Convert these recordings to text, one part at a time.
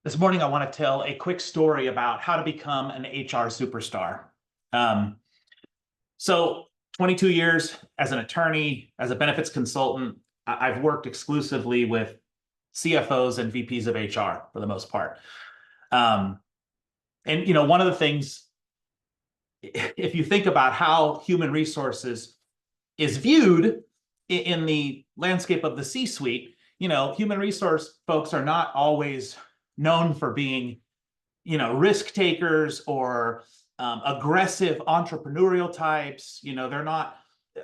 This morning, I want to tell a quick story about how to become an HR superstar. Um, so, 22 years as an attorney, as a benefits consultant, I've worked exclusively with CFOs and VPs of HR for the most part. Um, and one of the things, if you think about how human resources is viewed in the landscape of the C-suite, human resource folks are not always known for being risk takers or aggressive entrepreneurial types. They're not,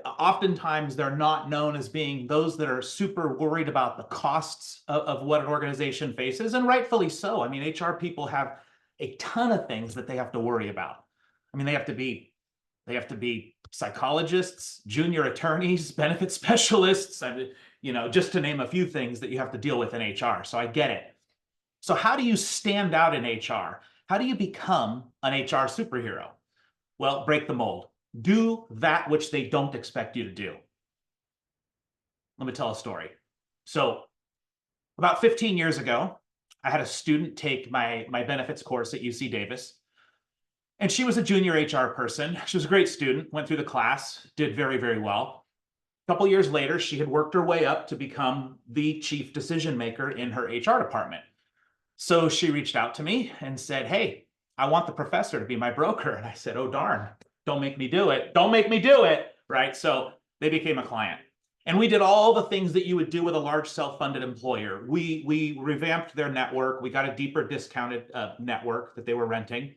oftentimes they're not known as being those that are super worried about the costs of what an organization faces, and rightfully so. I mean, HR people have a ton of things that they have to worry about. I mean, they have to be psychologists, junior attorneys, benefit specialists, just to name a few things that you have to deal with in HR. So I get it. So how do you stand out in HR? How do you become an HR superhero? Well, break the mold. Do that which they don't expect you to do. Let me tell a story. So about 15 years ago, I had a student take my benefits course at UC Davis. And she was a junior HR person. She was a great student, went through the class, did very, very well. A couple years later, she had worked her way up to become the chief decision maker in her HR department. So she reached out to me and said, "Hey, I want the professor to be my broker." And I said, "Oh, darn, don't make me do it. Don't make me do it." Right? So they became a client. And we did all the things that you would do with a large self-funded employer. We revamped their network. We got a deeper discounted network that they were renting.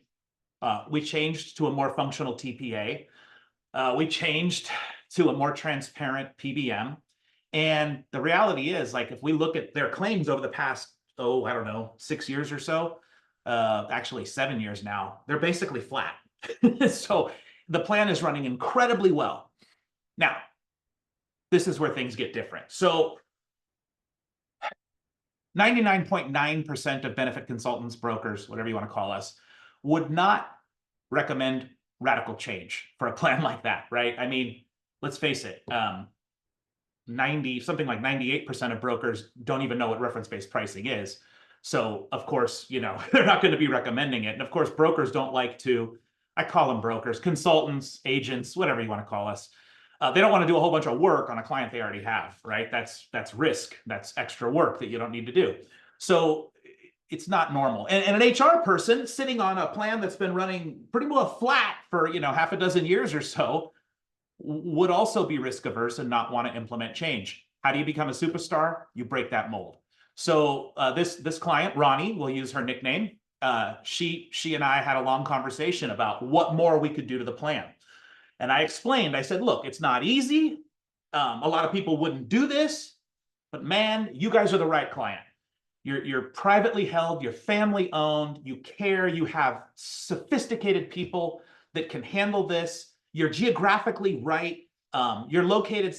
We changed to a more functional TPA. We changed to a more transparent PBM. And the reality is, like, if we look at their claims over the past, I don't know, 6 years or so, actually 7 years now, they're basically flat. So the plan is running incredibly well. Now, this is where things get different. So 99.9% of benefit consultants, brokers, whatever you want to call us, would not recommend radical change for a plan like that, right? I mean, let's face it, something like 98% of brokers don't even know what reference-based pricing is. So of course, they're not going to be recommending it. And of course, brokers don't like to, I call them brokers, consultants, agents, whatever you want to call us. They don't want to do a whole bunch of work on a client they already have, right? That's risk. That's extra work that you don't need to do. So it's not normal. And an HR person sitting on a plan that's been running pretty well flat for, half a dozen years or so would also be risk averse and not want to implement change. How do you become a superstar? You break that mold. So this client, Ronnie, we'll use her nickname. She and I had a long conversation about what more we could do to the plan. And I explained, I said, look, it's not easy. A lot of people wouldn't do this, but man, you guys are the right client. You're privately held, you're family owned, you care, you have sophisticated people that can handle this. You're geographically right. You're located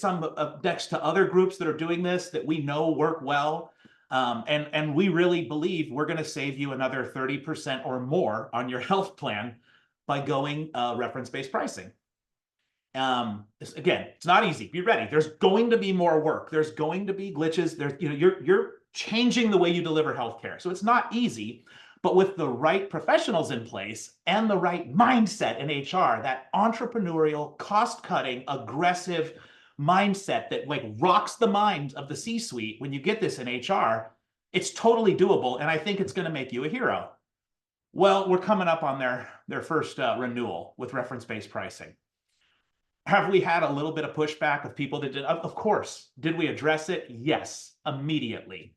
next to other groups that are doing this that we know work well. And we really believe we're going to save you another 30% or more on your health plan by going reference-based pricing. Again, it's not easy. Be ready. There's going to be more work. There's going to be glitches. You're changing the way you deliver healthcare. So it's not easy, but with the right professionals in place and the right mindset in HR, that entrepreneurial, cost-cutting, aggressive mindset that like rocks the mind of the C-suite, when you get this in HR, it's totally doable. And I think it's going to make you a hero. Well, we're coming up on their first renewal with reference-based pricing. Have we had a little bit of pushback of people that did? Of course. Did we address it? Yes, immediately.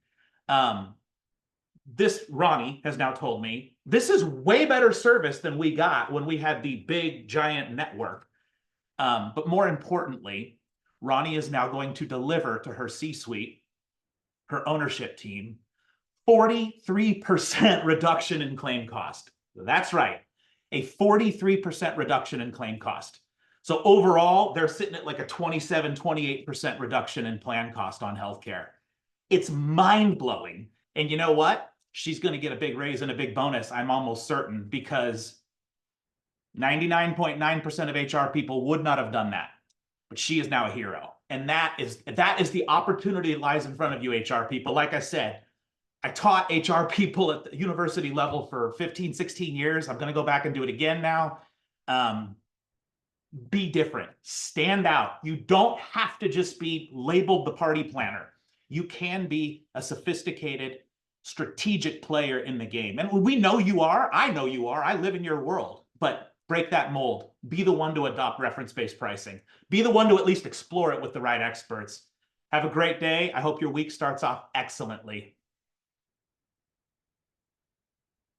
This Ronnie has now told me this is way better service than we got when we had the big giant network. But more importantly, Ronnie is now going to deliver to her C-suite, her ownership team, 43% reduction in claim cost. That's right, a 43% reduction in claim cost. So overall, they're sitting at like a 27, 28% reduction in plan cost on healthcare. It's mind-blowing. And you know what? She's going to get a big raise and a big bonus, I'm almost certain, because 99.9% of HR people would not have done that. But she is now a hero. And that is the opportunity that lies in front of you, HR people. Like I said, I taught HR people at the university level for 15, 16 years. I'm going to go back and do it again now. Be different, stand out. You don't have to just be labeled the party planner. You can be a sophisticated, strategic player in the game. And we know you are. I know you are. I live in your world. But break that mold. Be the one to adopt reference-based pricing. Be the one to at least explore it with the right experts. Have a great day. I hope your week starts off excellently.